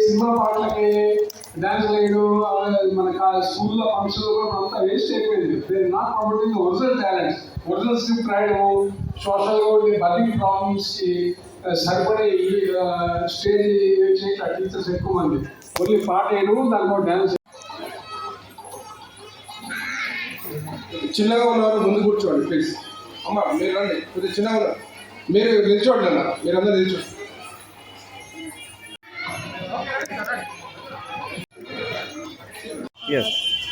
Cinema పాటలకి dance వేయడం మన స్కూల్లో ఫంక్షన్లో కూడా అంతా వేస్ట్ అయిపోయింది. They not promoting original talents, original script రాయడము, సోషల్గా ఉండే బర్నింగ్ ప్రాబ్లమ్స్కి సరిపడే స్టేజ్ చేయట్లా టీచర్స్ ఎక్కువ మంది. ఓన్లీ పాట వేయడం, దానిలో డాన్స్. చిన్నగా ఉన్నవారు ముందు కూర్చోండి ప్లీజ్. అమ్మ మీరు రండి, కొద్దిగా చిన్నగా ఉన్నారు, మీరు నిల్చోండి అన్న, మీరందరూ నిల్చోండి.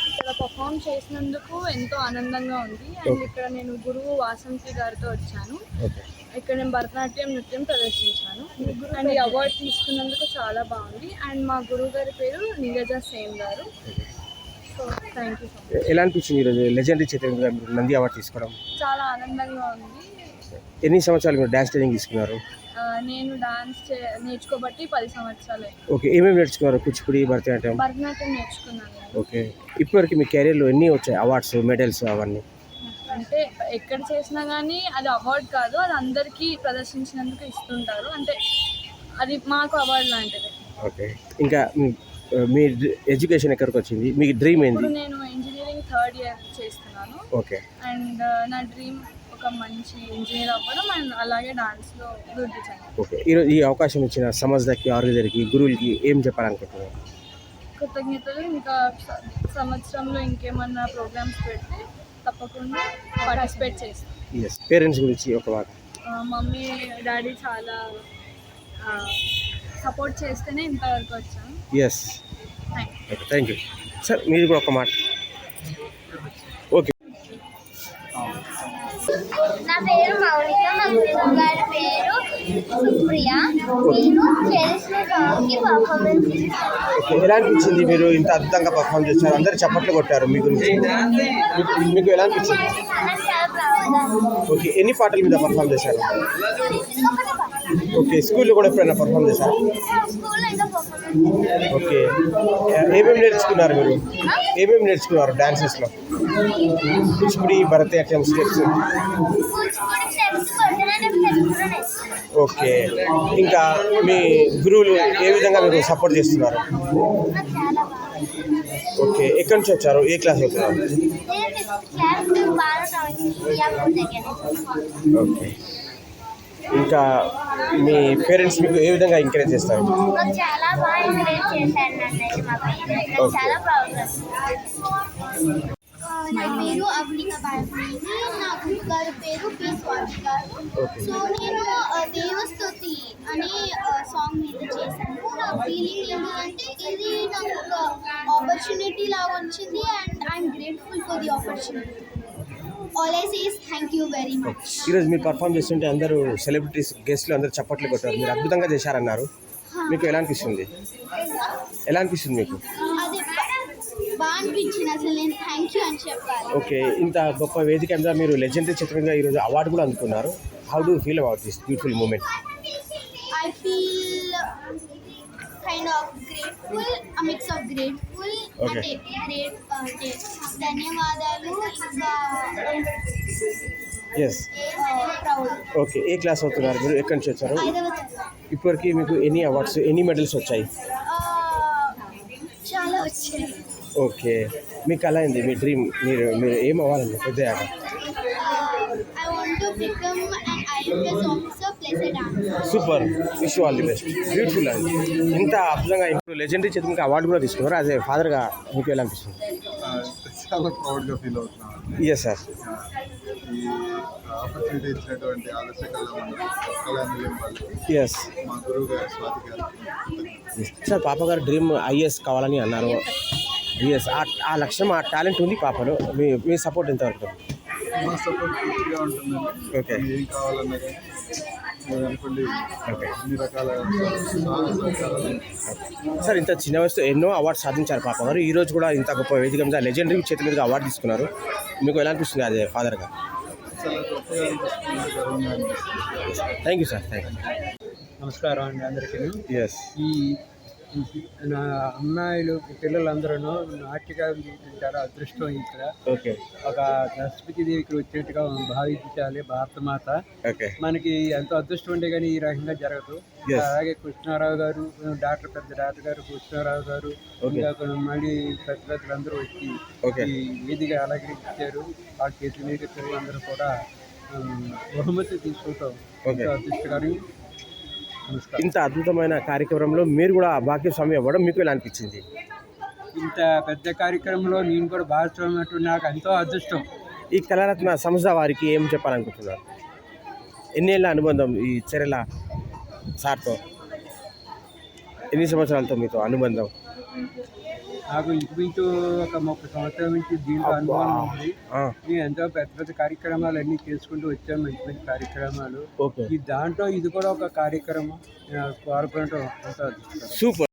ఇక్కడ పర్ఫామ్ చేసినందుకు ఎంతో ఆనందంగా ఉంది. అండ్ ఇక్కడ నేను గురువు వాసంతి గారితో వచ్చాను. ఇక్కడ నేను భరతనాట్యం నృత్యం ప్రదర్శించాను అండ్ ఈ అవార్డు తీసుకున్నందుకు చాలా బాగుంది. అండ్ మా గురువు గారి పేరు నీరజ సేమ్ గారు. So thank you so much. ఎలా అనిపించింది ఈరోజు లెజెండరీ చిత్రంగా మీరు నంది అవార్డు తీసుకోవడం? చాలా ఆనందంగా ఉంది. ఎన్ని సంవత్సరాలు మీరు డాన్స్ ట్రైనింగ్ తీసుకున్నారు? నేను డాన్స్ నేర్చుకోబట్టి 10 సంవత్సరాలు. ఓకే, ఏమేమి నేర్చుకున్నారు? కూచిపూడి, భరతనాట్యం నేర్చుకున్నాను. ఓకే, ఇప్పటివరకు మీ కెరీర్లో ఎన్ని వచ్చాయి అవార్డ్స్, మెడల్స్ అవన్నీ? అంటే ఎక్కడ చేసినా కానీ అది అవార్డు కాదు, అది అందరికీ ప్రదర్శించినందుకు ఇస్తుంటారు. అంటే అది మాకు అవార్డు లాంటిది. ఓకే, ఇంకా మీ ఎడ్యుకేషన్ ఎక్కడికి వచ్చింది? మీ డ్రీమ్ ఏంటి? నేను ఇంజనీరింగ్ 3rd year చేస్తున్నాను. ఓకే, అండ్ నా డ్రీమ్ ఒక మంచి ఇంజనీర్ అవ్వడం అండ్ అలాగే డాన్స్లో అభివృద్ధి చెందడం. ఓకే, ఈరోజు ఈ అవకాశం ఇచ్చిన సమజ్దాకి, ఆర్గనైజర్కి, గురువులకి ఏం చెప్పాలనుకుంటున్నారు? కృతజ్ఞతలు. ఇంకా సంవత్సరంలో ఇంకేమన్నా ప్రోగ్రామ్స్ పెడితే తప్పకుండా పార్టిసిపేట్ చేస్తాను. ఎస్, పేరెంట్స్ గురించి ఒక మాట. మమ్మీ డాడీ చాలా సపోర్ట్ చేస్తేనే ఇంతవరకు వచ్చాను. Yes, thank you sir. మీరు కూడా ఒక మాట. ఓకే, నా పేరు మౌనిక, మా గురువు గారి పేరు సుప్రియ. నేను చేసిన సాంగ్కి పర్ఫార్మెన్స్ ఇస్తాను. ఎలా అనిపించింది? మీరు ఇంత అద్భుతంగా పర్ఫార్మ్ చేశారు, అందరు చప్పట్లు కొట్టారు మీ గురించి. మీకు ఎలా అనిపించింది? నాకు చాలా ప్రౌడ్గా ఉంది. ఓకే, ఎన్ని పాటల మీద పర్ఫార్మ్ చేశారు? ఓకే, స్కూల్లో కూడా ఎప్పుడైనా పర్ఫార్మ్ చేశారు? స్కూల్లో ఇంకా పర్ఫార్మెన్స్. ఓకే, ఏమేమి నేర్చుకున్నారు మీరు? ఏమేమి నేర్చుకున్నారు డాన్సెస్లో? కూచిపూడి, భరతనాట్యం స్టెప్స్. ఓకే, ఇంకా మీ గురువులు ఏ విధంగా మీకు సపోర్ట్ చేస్తున్నారు? ఓకే, ఎక్కడి నుంచి వచ్చారు? ఏ క్లాస్ అవుతున్నారు? ఓకే, ఇంకా మీ పేరెంట్స్ మీకు ఏ విధంగా ఎంకరేజ్ చేస్తారు? నాకు చాలా బాగా ఎంకరేజ్ చేశారు నన్ను అయితే మా పేరెంట్స్. నాకు చాలా ప్రాబ్లమ్స్. నా పేరు అభిలిక బాలనేని, నా గురుగారి పేరు పి స్వాతి గారు. సో నేను దేవస్తుతి అనే సాంగ్ మీద చేశాను. నా ఫీలింగ్ ఏంటంటే ఇది నాకు ఒక ఆపర్చునిటీ లాగా వచ్చింది and I'm grateful for the opportunity. All I say is thank you very much. ఈరోజు మీరు పర్ఫామ్ చేస్తుంటే అందరూ సెలబ్రిటీస్ గెస్ట్లు అందరూ చప్పట్లు కొట్టారు, మీరు అద్భుతంగా చేశారన్నారు. మీకు ఎలా అనిపిస్తుంది? మీకు? అది బాగా అనిపించింది. అసలు నేను థ్యాంక్ యూ అని చెప్పాలి. ఓకే, ఇంత గొప్ప వేదిక మీద మీరు లెజెండరీ చిత్రంగా ఈరోజు అవార్డు కూడా అందుకున్నారు. How do feel about this beautiful moment? I feel kind of grateful, a mix of grateful Okay. and great ధన్యవాదాలు ఇంకా ఎస్. ప్రౌడ్. ఓకే, ఏ క్లాస్ అవుతున్నారు మీరు? ఎక్కడి నుంచి వచ్చారు? 5వ తరగతి. ఇప్పటివరకు మీకు ఎన్ని అవార్డ్స్, ఎన్ని మెడల్స్ వచ్చాయి? చాలా వచ్చాయి. ఓకే, మీకు అలా అయింది మీ డ్రీమ్? మీరు ఏం అవ్వాలండి పెద్దయ్యాక? I want to become an IFS officer plus a dancer. Super, wish all the best. Beautiful అండి. ఇంత అద్భుతంగా ఇప్పుడు లెజెండరీ చిత్రంకి అవార్డు కూడా తీసుకున్నారు. యాజ్ ఏ ఫాదర్గా మీకు ఎలా అనిపిస్తుంది? చాలా ప్రౌడ్గా ఫీల్ అవుతున్నాను. Yes sir. ఈ ఆపర్చునిటీ ఇచ్చినటువంటి ఆదర్శ కళానిలయం వాళ్ళకి, ఎస్ మా గురువు గారు స్వాతి గారు. సార్, పాప గారు డ్రీమ్ ఐఏఎస్ కావాలని అన్నారు. ఎస్, ఆ లక్ష్యం, ఆ టాలెంట్ ఉంది పాపలో. మీ సపోర్ట్ ఎంతవరకు? మా సపోర్ట్ పూర్తిగా ఉంటుందండి. ఓకే. ఏం కావాలన్నా కానీ మీరు అనుకోండి, ఓకే అన్ని రకాల సహకారాలు. సార్, ఇంత చిన్న వయసులో ఎన్నో అవార్డు సాధించారు పాప గారు. ఈ రోజు కూడా ఇంత గొప్ప వేదిక మీద లెజెండరీ చేతి మీదుగా అవార్డు తీసుకున్నారు. మీకు ఎలా అనిపిస్తుంది అదే ఫాదర్గా? చాలా గొప్పగా అనిపిస్తుంది, గర్వంగా అనిపిస్తుంది. Thank you sir. Thank you. నమస్కారం అండి అందరికీ. ఎస్. ఈ నా అమ్మాయిలు పిల్లలందరూ నాట్యకాలు చాలా అదృష్టం. ఇక్కడ ఓకే. ఒక సరస్వతి దేవికి వచ్చినట్టుగా భావించాలి భారతమాత. ఓకే. మనకి ఎంతో అదృష్టం ఉండే కానీ ఈ రకంగా జరగదు. Yes. అలాగే కృష్ణారావు గారు, పెద్ద డాక్టర్ గారు కృష్ణారావు గారు, Okay. ఇంకా మళ్ళీ పెద్దలందరూ వచ్చి Okay. ఈ వేదిక అలంకరించారు. వాళ్ళ చేతి మీద పిల్లలందరూ కూడా బహుమతి తీసుకుంటాం. Okay. ఎంతో అదృష్టకరం. నమస్కారం. ఇంత అద్భుతమైన కార్యక్రమంలో మీరు కూడా భాగ్యస్వామి అవ్వడం మీకు ఎలా అనిపించింది? ఇంత పెద్ద కార్యక్రమంలో నేను కూడా భాగస్వామ్యం నాకు ఎంతో అదృష్టం. ఈ కళారత్న సంస్థ వారికి ఏం చెప్పాలనుకుంటున్నారు? ఎన్నేళ్ళ అనుబంధం ఈ చెరెల సార్తో? ఎన్ని సంవత్సరాలతో మీతో అనుబంధం? నాకు ఇంచుమించు ఒక 30 సంవత్సరాల నుంచి దీంట్లో అనుభవం ఉంది. ఆ, నేను ఎంతో పెద్ద పెద్ద కార్యక్రమాలు అన్నీ చేసుకుంటూ వచ్చాను, మంచి మంచి కార్యక్రమాలు. ఓకే. ఈ దాంట్లో ఇది కూడా ఒక కార్యక్రమం. నేను పాల్గొనడం ఎంతో అదృష్టం. సూపర్.